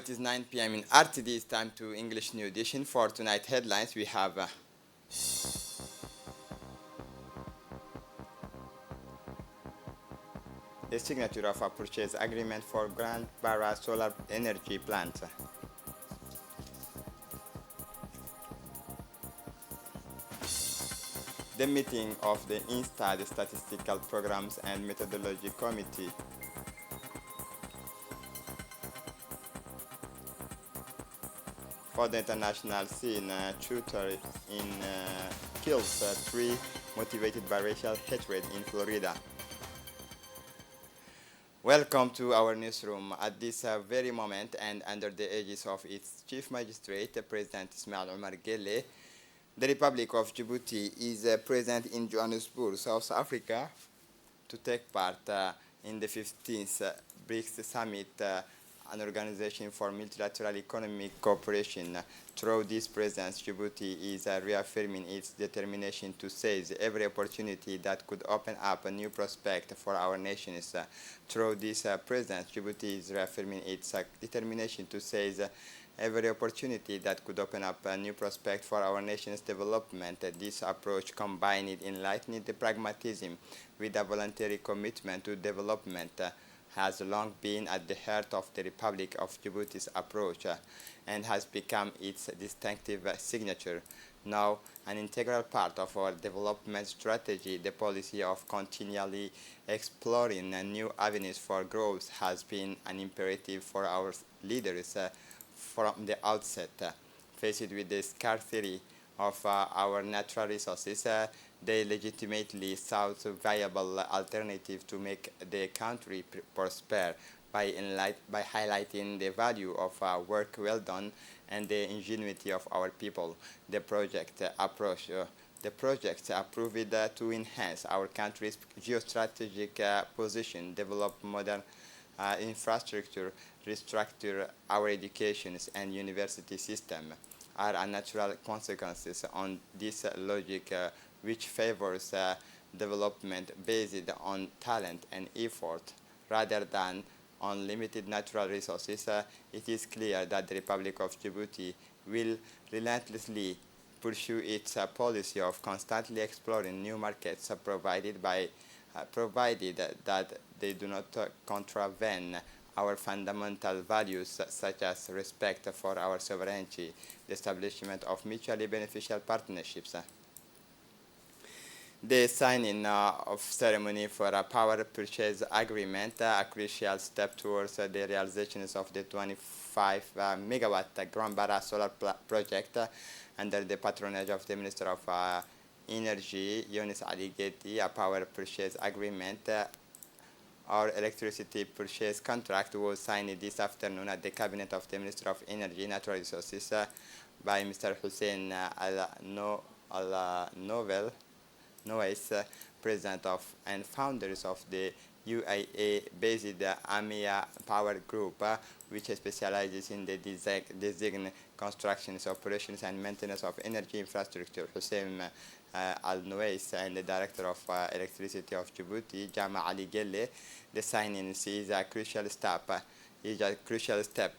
It is 9 p.m. in RTD. It's time to English New Edition. For tonight headlines, we have the signature of a purchase agreement for Grand Barra Solar Energy Plant. The meeting of the INSTAD Statistical Programs and Methodology Committee. For the international scene, shooter kills three motivated by racial hatred in Florida. Welcome to our newsroom. At this very moment and under the aegis of its Chief Magistrate, President Ismail Omar Guelleh, the Republic of Djibouti is present in Johannesburg, South Africa, to take part in the 15th BRICS Summit, an organization for multilateral economic cooperation. Through this presence, Djibouti is reaffirming its determination to seize every opportunity that could open up a new prospect for our nations. Through this presence, Djibouti is reaffirming its determination to seize every opportunity that could open up a new prospect for our nation's development. This approach combined enlightened pragmatism with a voluntary commitment to development has long been at the heart of the Republic of Djibouti's approach and has become its distinctive signature. Now, an integral part of our development strategy, the policy of continually exploring new avenues for growth has been an imperative for our leaders from the outset. Faced with the scarcity of our natural resources, they legitimately sought viable alternatives to make the country prosper by highlighting the value of work well done and the ingenuity of our people. The project approved to enhance our country's geostrategic position, develop modern infrastructure, restructure our education and university system are unnatural consequences on this logic which favors development based on talent and effort rather than on limited natural resources. It is clear that the Republic of Djibouti will relentlessly pursue its policy of constantly exploring new markets provided that they do not contravene our fundamental values such as respect for our sovereignty, the establishment of mutually beneficial partnerships. The signing of ceremony for a power purchase agreement, a crucial step towards the realization of the 25 megawatt Grand Barra solar project under the patronage of the Minister of Energy, Younes Ali Ghedi. A power purchase agreement, our electricity purchase contract, was signed this afternoon at the Cabinet of the Minister of Energy and Natural Resources by Mr. Hussein Al-Nouais, President of and founders of the UAE-based AMIA Power Group, which specializes in the design, constructions, operations, and maintenance of energy infrastructure. Hussein Al-Nouais and the Director of Electricity of Djibouti, Jama Ali Guelleh. The signing is a crucial step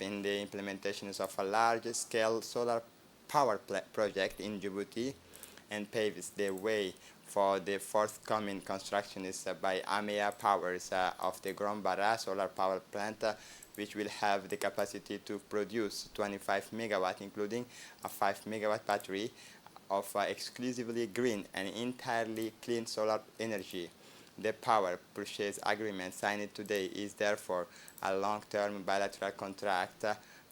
in the implementation of a large-scale solar power project in Djibouti and paves the way for the forthcoming construction by AMEA Powers of the Grand Barra solar power plant, which will have the capacity to produce 25 megawatt, including a 5 megawatt battery of exclusively green and entirely clean solar energy. The power purchase agreement signed today is therefore a long-term bilateral contract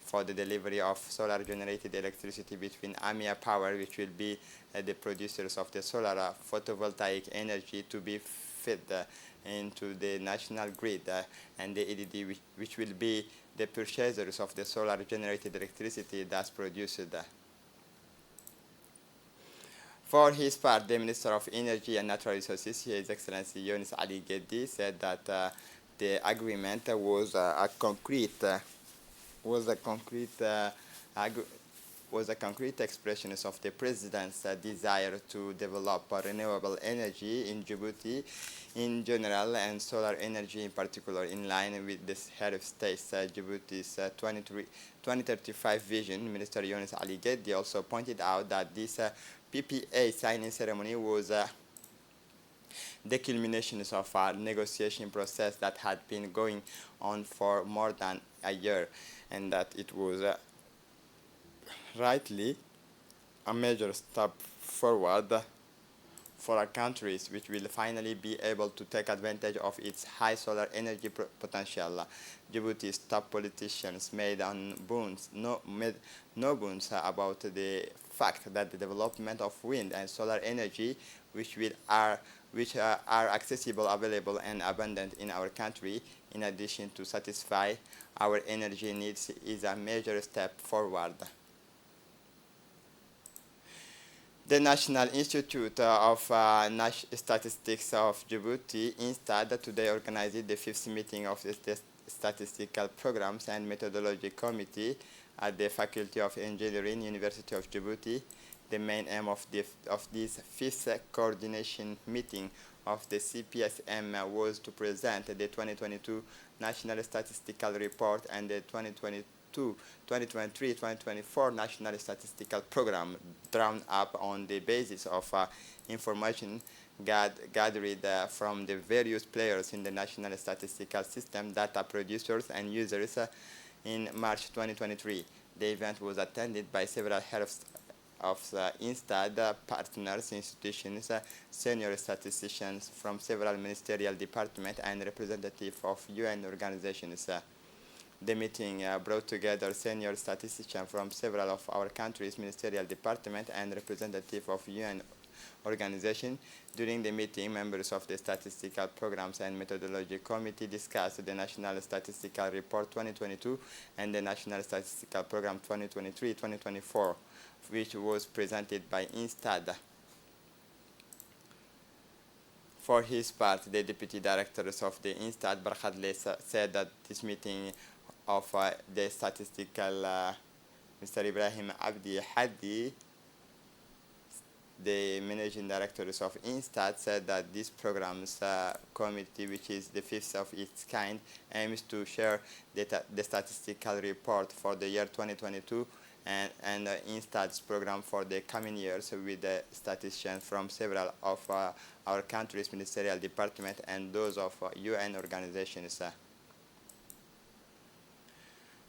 for the delivery of solar-generated electricity between AMIA Power, which will be the producers of the solar photovoltaic energy to be fed into the national grid, and the EDD, which will be the purchasers of the solar-generated electricity thus produced. For his part, the Minister of Energy and Natural Resources, His Excellency Younes Ali Ghedi, said that the agreement was a concrete was a concrete expression of the president's desire to develop renewable energy in Djibouti in general and solar energy in particular, in line with the head of state Djibouti's 2035 vision. Minister Younes Ali Geddi also pointed out that this PPA signing ceremony was the culmination of a negotiation process that had been going on for more than a year, and that it was rightly a major step forward for our countries, which will finally be able to take advantage of its high solar energy potential. Djibouti's top politicians made no bones about the fact that the development of wind and solar energy, which are accessible, available, and abundant in our country, in addition to satisfy our energy needs, is a major step forward. The National Institute of Statistics of Djibouti, INSTAD, today organized the 5th meeting of the Statistical Programs and Methodology Committee at the Faculty of Engineering, University of Djibouti. The main aim of this 5th coordination meeting of the CPSM was to present the 2022 National Statistical Report and the 2023-2024 National Statistical Program, drawn up on the basis of information gathered from the various players in the national statistical system, data producers and users in March 2023. The event was attended by several heads of INSTAD partners, institutions, senior statisticians from several ministerial departments, and representatives of UN organizations. The meeting brought together senior statisticians from several of our countries' ministerial departments and representatives of UN organizations. During the meeting, members of the Statistical Programs and Methodology Committee discussed the National Statistical Report 2022 and the National Statistical Program 2023-2024, which was presented by INSTAD. For his part, the Deputy Directors of the INSTAD, Barkhadle, said that this meeting of the statistical Mr. Ibrahim Abdi Hadi, the managing directors of INSTAD, said that this program's committee, which is the 5th of its kind, aims to share the statistical report for the year 2022 and INSTAD's program for the coming years with the statisticians from several of our country's ministerial departments and those of UN organizations.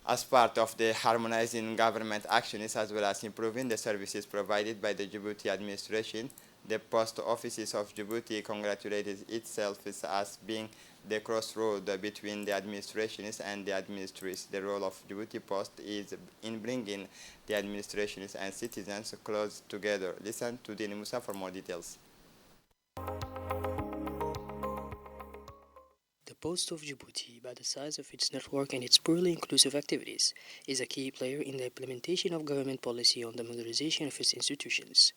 As part of the harmonizing government actions as well as improving the services provided by the Djibouti administration, the post offices of Djibouti congratulated itself as being the crossroad between the administrations and the administrators. The role of Djibouti Post is in bringing the administrations and citizens close together. Listen to Dini Musa for more details. The Post of Djibouti, by the size of its network and its poorly inclusive activities, is a key player in the implementation of government policy on the modernization of its institutions,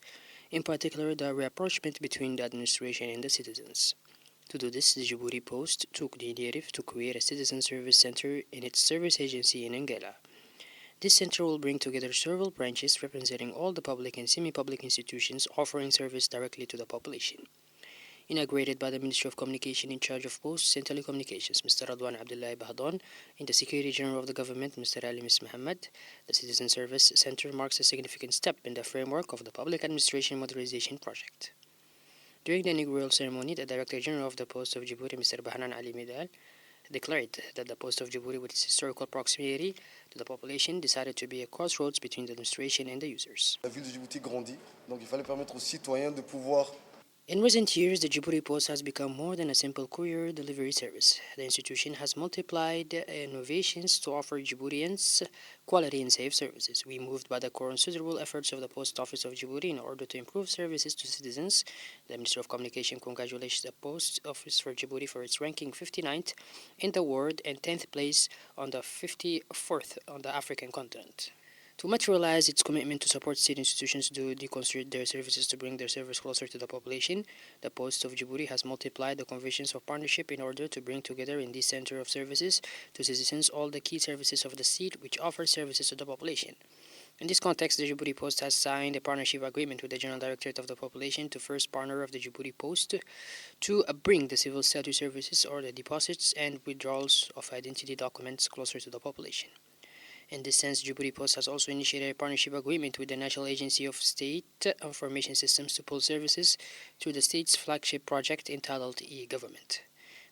in particular the rapprochement between the administration and the citizens. To do this, the Djibouti Post took the initiative to create a citizen service center in its service agency in Ngala. This center will bring together several branches representing all the public and semi-public institutions offering service directly to the population. Inaugurated by the Ministry of Communication in charge of Posts and Telecommunications, Mr. Radwan Abdullahi Bahdan, and the Secretary General of the Government, Mr. Ali Ms. Mohammed, the Citizen Service Center marks a significant step in the framework of the Public Administration Modernization Project. During the inaugural ceremony, the Director General of the Post of Djibouti, Mr. Bahanan Ali Midal, declared that the Post of Djibouti, with its historical proximity to the population, decided to be a crossroads between the administration and the users. La ville de Djibouti grandit, donc il fallait permettre aux citoyens de pouvoir. In recent years, the Djibouti Post has become more than a simple courier delivery service. The institution has multiplied innovations to offer Djiboutians quality and safe services. We moved by the considerable efforts of the Post Office of Djibouti in order to improve services to citizens. The Ministry of Communication congratulates the Post Office for Djibouti for its ranking 59th in the world and 10th place on the 54th on the African continent. To materialize its commitment to support state institutions to deconstruct their services to bring their service closer to the population, the Post of Djibouti has multiplied the conventions of partnership in order to bring together in this center of services to citizens all the key services of the state which offer services to the population. In this context, the Djibouti Post has signed a partnership agreement with the General Directorate of the Population to first partner of the Djibouti Post to bring the civil status services or the deposits and withdrawals of identity documents closer to the population. In this sense, Djibouti Post has also initiated a partnership agreement with the National Agency of State Information Systems to pull services through the state's flagship project entitled e-Government.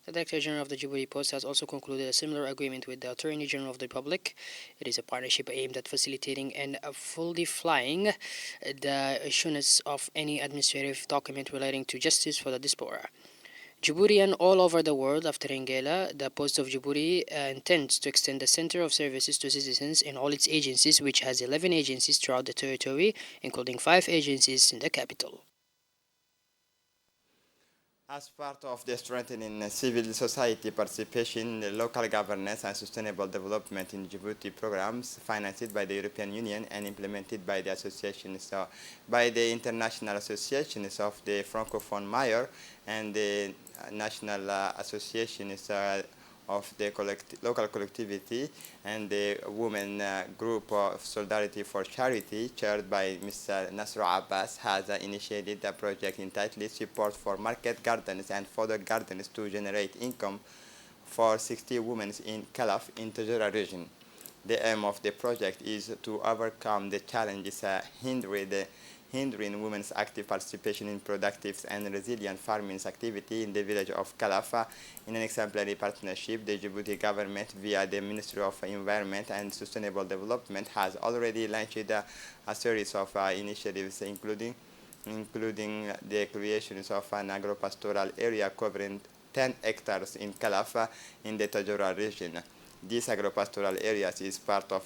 The Director General of the Djibouti Post has also concluded a similar agreement with the Attorney General of the Republic. It is a partnership aimed at facilitating and fully flying the issuance of any administrative document relating to justice for the diaspora. Djiboutian all over the world after Ngela, the Post of Djibouti intends to extend the center of services to citizens in all its agencies, which has 11 agencies throughout the territory, including 5 agencies in the capital. As part of the strengthening civil society participation, the local governance and sustainable development in Djibouti programs financed by the European Union and implemented by the associations, by the international associations of the Francophone Mayor and the national associations of the local collectivity and the women group of Solidarity for Charity, chaired by Mr. Nasr Abbas, has initiated a project entitled Support for Market Gardens and Fodder Gardens to generate income for 60 women in Kalaf in Tajura region. The aim of the project is to overcome the challenges hindering women's active participation in productive and resilient farming activity in the village of Kalafa. In an exemplary partnership, the Djibouti government, via the Ministry of Environment and Sustainable Development, has already launched a series of initiatives, including the creation of an agro-pastoral area covering 10 hectares in Kalafa in the Tajura region. This agro-pastoral areas is part of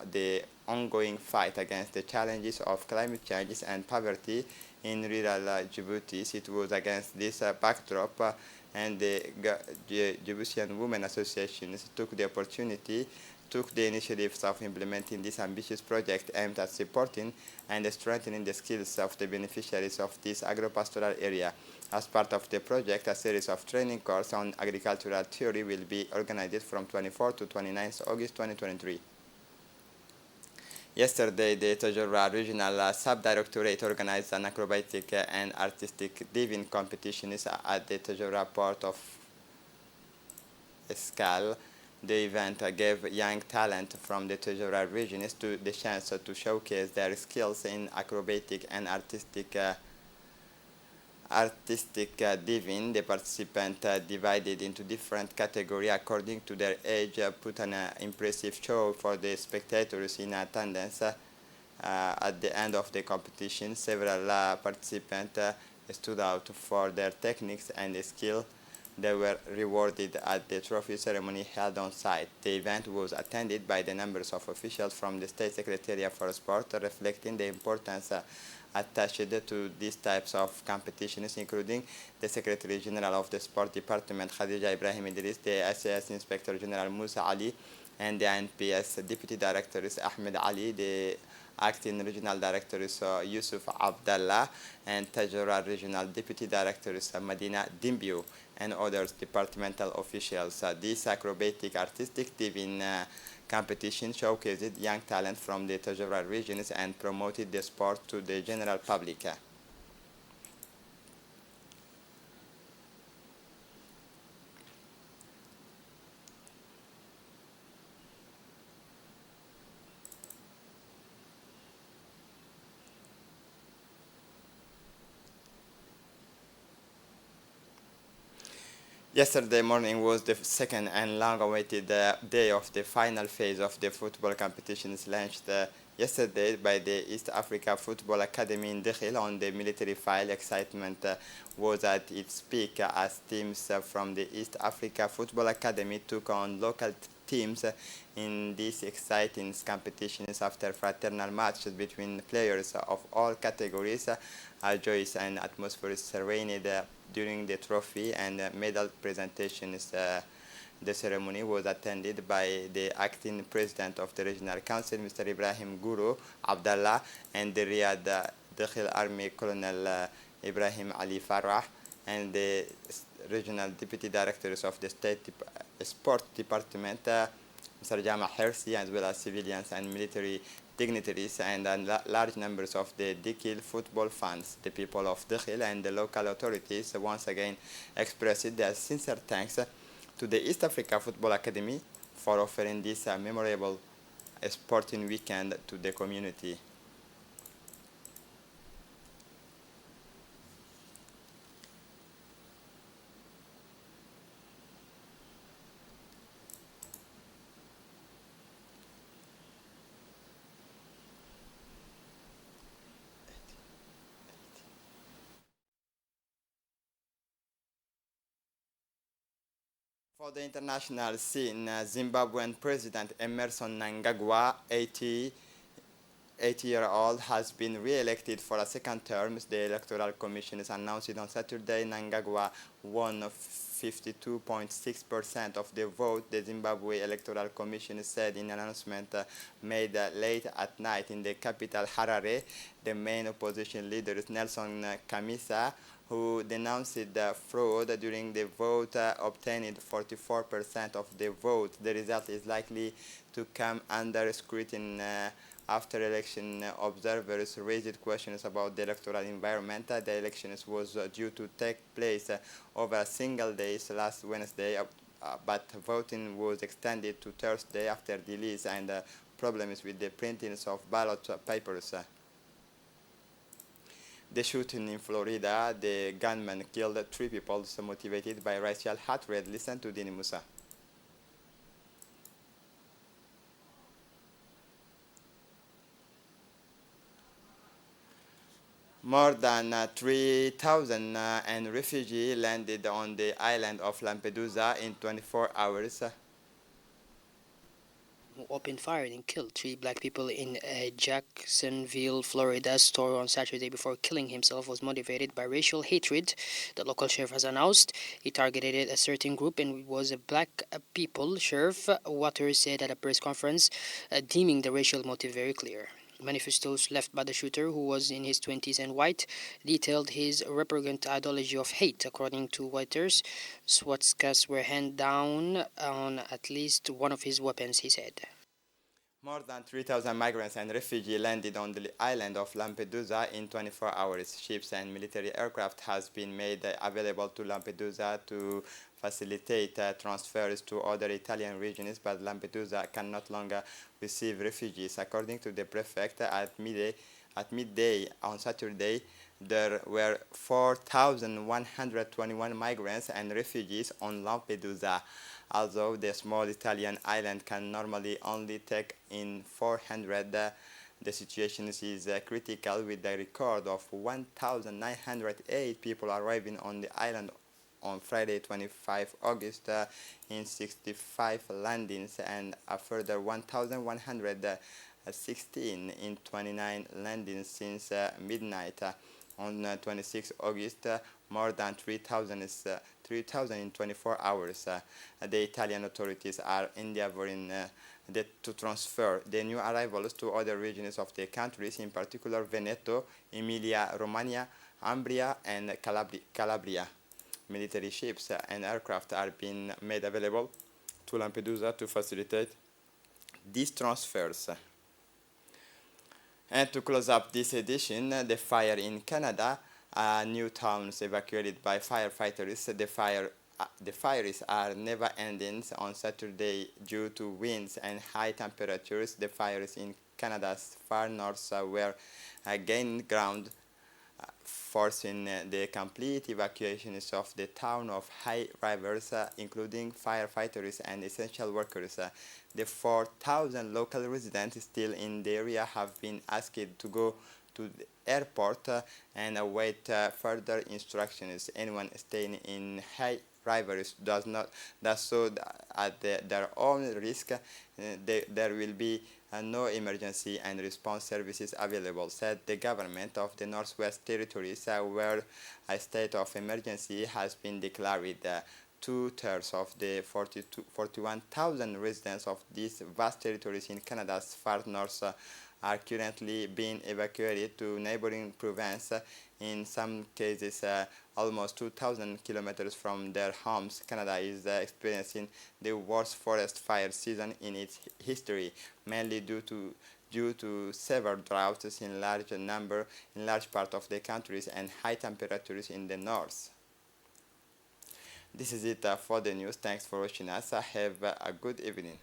the ongoing fight against the challenges of climate change and poverty in rural Djibouti. It was against this backdrop and the Djiboutian Women Associations took the initiatives of implementing this ambitious project aimed at supporting and strengthening the skills of the beneficiaries of this agro-pastoral area. As part of the project, a series of training courses on agricultural theory will be organized from 24 to 29 August 2023. Yesterday, the Tajura Regional Sub-Directorate organized an acrobatic and artistic diving competitions at the Tajura port of Escal. The event gave young talent from the Tajura region the chance to showcase their skills in acrobatic and artistic diving. The participants divided into different categories according to their age put an impressive show for the spectators in attendance. At the end of the competition, several participants stood out for their techniques and skill. They were rewarded at the trophy ceremony held on site. The event was attended by the numbers of officials from the State Secretariat for Sport, reflecting the importance attached to these types of competitions, including the Secretary General of the Sport Department, Khadija Ibrahim Idris, the SAS Inspector General Musa Ali, and the NPS Deputy Directors Ahmed Ali, the Acting Regional Directors Yusuf Abdallah, and Tajura Regional Deputy Directors Madina Dimbiu, and other departmental officials. This acrobatic artistic diving competition showcased young talent from the Tajura regions and promoted the sport to the general public. Yesterday morning was the second and long-awaited day of the final phase of the football competitions launched yesterday by the East Africa Football Academy in Dakhil on the military file. Excitement was at its peak as teams from the East Africa Football Academy took on local teams in these exciting competitions after fraternal matches between players of all categories. A joyous and atmosphere reigned during the trophy and medal presentations The ceremony was attended by the acting president of the Regional Council, Mr. Ibrahim Guru Abdallah, and the Riyadh Dakhil Army Colonel Ibrahim Ali Farah, and the regional deputy directors of the Sport Department, Mr. Jama Hersi, as well as civilians and military dignitaries, and large numbers of the Dakhil football fans. The people of Dakhil and the local authorities once again expressed their sincere thanks to the East Africa Football Academy for offering this memorable sporting weekend to the community. For the international scene, Zimbabwean President Emerson Mnangagwa, 80-year-old, has been re-elected for a second term. The Electoral Commission has announced it on Saturday. Mnangagwa won 52.6% of the vote. The Zimbabwe Electoral Commission said in an announcement made late at night in the capital Harare. The main opposition leader is Nelson Chamisa, who denounced the fraud during the vote, obtained 44% of the vote. The result is likely to come under scrutiny after election observers raised questions about the electoral environment. The elections was due to take place over a single day last Wednesday, but voting was extended to Thursday after delays and problems with the printing of ballot papers. The shooting in Florida, the gunman killed 3 people motivated by racial hatred. Listen to Dini Musa. More than 3,000 refugees landed on the island of Lampedusa in 24 hours. Who opened fire and killed 3 black people in a Jacksonville, Florida store on Saturday before killing himself was motivated by racial hatred. The local sheriff has announced he targeted a certain group and it was a black people. Sheriff Waters said at a press conference, deeming the racial motive very clear. Manifestos left by the shooter, who was in his 20s and white, detailed his repugnant ideology of hate. According to Waters, swastikas were handed down on at least one of his weapons, he said. More than 3,000 migrants and refugees landed on the island of Lampedusa in 24 hours. Ships and military aircraft has been made available to Lampedusa to facilitate transfers to other Italian regions, but Lampedusa can no longer receive refugees. According to the prefect, at midday on Saturday, there were 4,121 migrants and refugees on Lampedusa. Although the small Italian island can normally only take in 400, the situation is critical, with a record of 1,908 people arriving on the island on Friday, 25 August, in 65 landings, and a further 1,116 in 29 landings since midnight. On 26 August, more than 3,000 in 24 hours. The Italian authorities are endeavoring to transfer the new arrivals to other regions of the countries, in particular Veneto, Emilia-Romagna, Umbria, and Calabria. Military ships and aircraft are being made available to Lampedusa to facilitate these transfers. And to close up this edition, the fire in Canada, new towns evacuated by firefighters. The fires are never ending. On Saturday, due to winds and high temperatures, the fires in Canada's far north were gaining ground, forcing the complete evacuations of the town of High Rivers, including firefighters and essential workers. The 4,000 local residents still in the area have been asked to go to the airport and await further instructions. Anyone staying in High Rivers does so at their own risk. There will be no emergency and response services available, said the government of the Northwest Territories, where a state of emergency has been declared. two-thirds of the 41,000 residents of these vast territories in Canada's far north are currently being evacuated to neighboring provinces. In some cases, almost 2,000 kilometers from their homes. Canada is experiencing the worst forest fire season in its history, mainly due to severe droughts in large part of the countries and high temperatures in the north. This is it for the news. Thanks for watching us. Have a good evening.